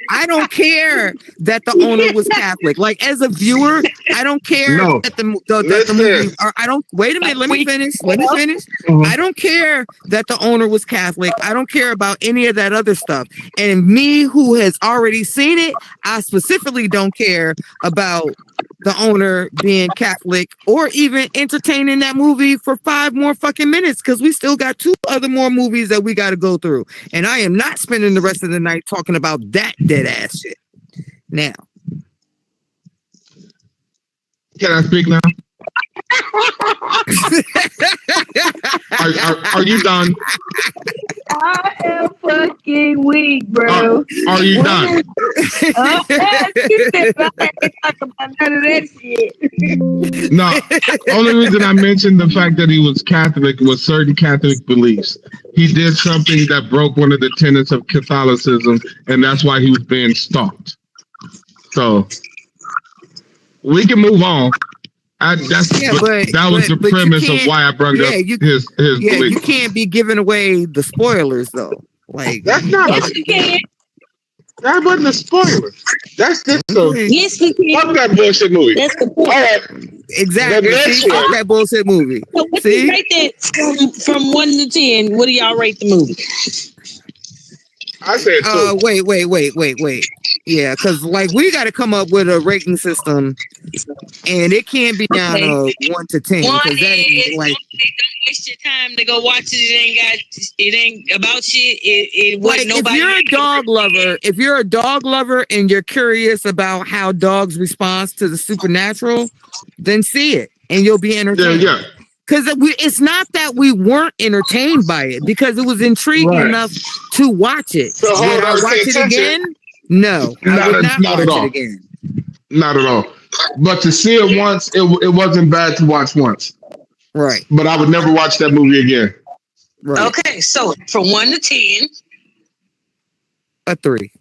I don't care that the owner was Catholic. Like, as a viewer, I don't care that the movie. Or I don't. Wait a minute. Let me finish. I don't care that the owner was Catholic. I don't care about any of that other stuff. And me, who has already seen it, I specifically don't care about the owner being Catholic or even entertaining that movie for 5 more fucking minutes, because we still got 2 other more movies that we got to go through. And I am not spending the rest of the night talking about that dead ass shit. Now, can I speak now? Are you done? I am fucking weak, bro. Are you done? You said I ain't talk about none of that shit. No. Only reason I mentioned the fact that he was Catholic was certain Catholic beliefs. He did something that broke one of the tenets of Catholicism, and that's why he was being stalked. So we can move on. That was the premise of why I brought up his belief. You can't be giving away the spoilers though. Like that's not that wasn't a spoiler. That's just yes, we can. Fuck that bullshit movie. That's the point. All right. Exactly. See, fuck that bullshit movie. So what do you rate that from 1 to 10? What do y'all rate the movie? I said 2. Wait. Yeah, because like we got to come up with a rating system, and it can't be down 1 to 10. One Because that is like don't waste your time to go watch it. It ain't about shit. It wasn't like nobody. if you're a dog lover and you're curious about how dogs respond to the supernatural, then see it and you'll be entertained. Yeah. Because it's not that we weren't entertained by it, because it was intriguing enough to watch it. So would I watch it again? No, I would not at watch all. it again. Not at all. But to see it once, it wasn't bad to watch once. Right. But I would never watch that movie again. Right. Okay, so from 1 to 10, A 3.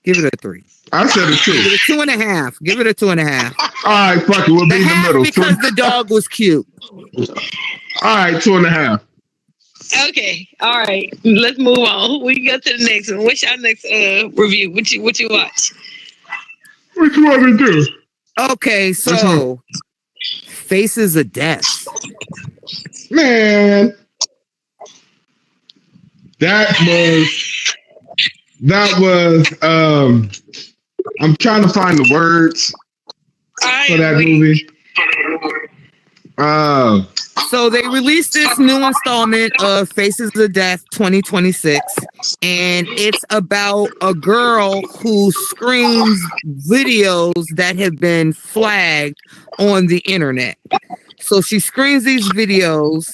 Give it a 3. I said a 2. Give it a 2.5. Give it a 2.5. All right, fuck it. We'll be in the middle. Because the dog was cute. All right, 2.5. okay, all right. Let's move on. We can go to the next one. What's your next review? What you watch? What you want to do? Okay, so Faces of Death. Man, that was I'm trying to find the words for that movie. So they released this new installment of Faces of Death 2026, and it's about a girl who screens videos that have been flagged on the internet. So she screens these videos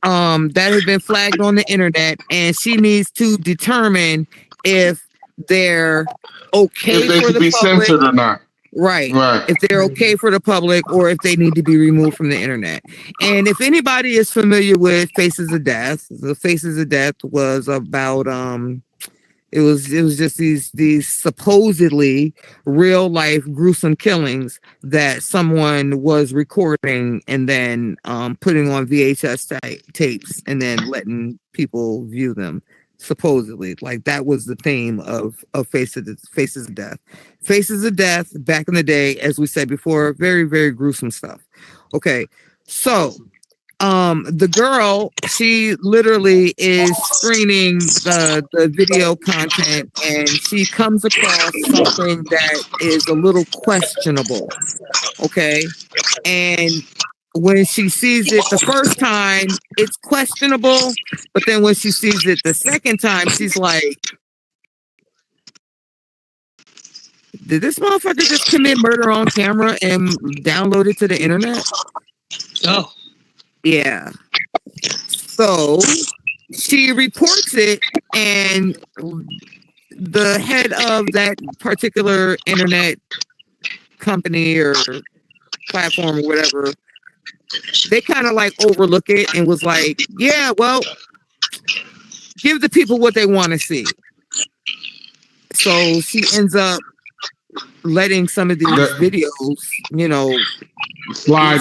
that have been flagged on the internet, and she needs to determine if they're okay if they for should the be public. censored or not. Right. Right. If they're okay for the public or if they need to be removed from the internet. And if anybody is familiar with Faces of Death, the Faces of Death was about it was just these supposedly real life gruesome killings that someone was recording and then putting on VHS tapes and then letting people view them. Supposedly, like that was the theme of Faces of Death. Faces of Death back in the day, as we said before, very, very gruesome stuff. Okay, so the girl, she literally is screening the video content, and she comes across something that is a little questionable. Okay, and when she sees it the first time, it's questionable. But then when she sees it the second time, she's like, did this motherfucker just commit murder on camera and download it to the internet? Oh. Yeah. So she reports it, and the head of that particular internet company or platform or whatever, they kind of like overlook it and was like, yeah, well, give the people what they want to see. So she ends up letting some of these videos, slide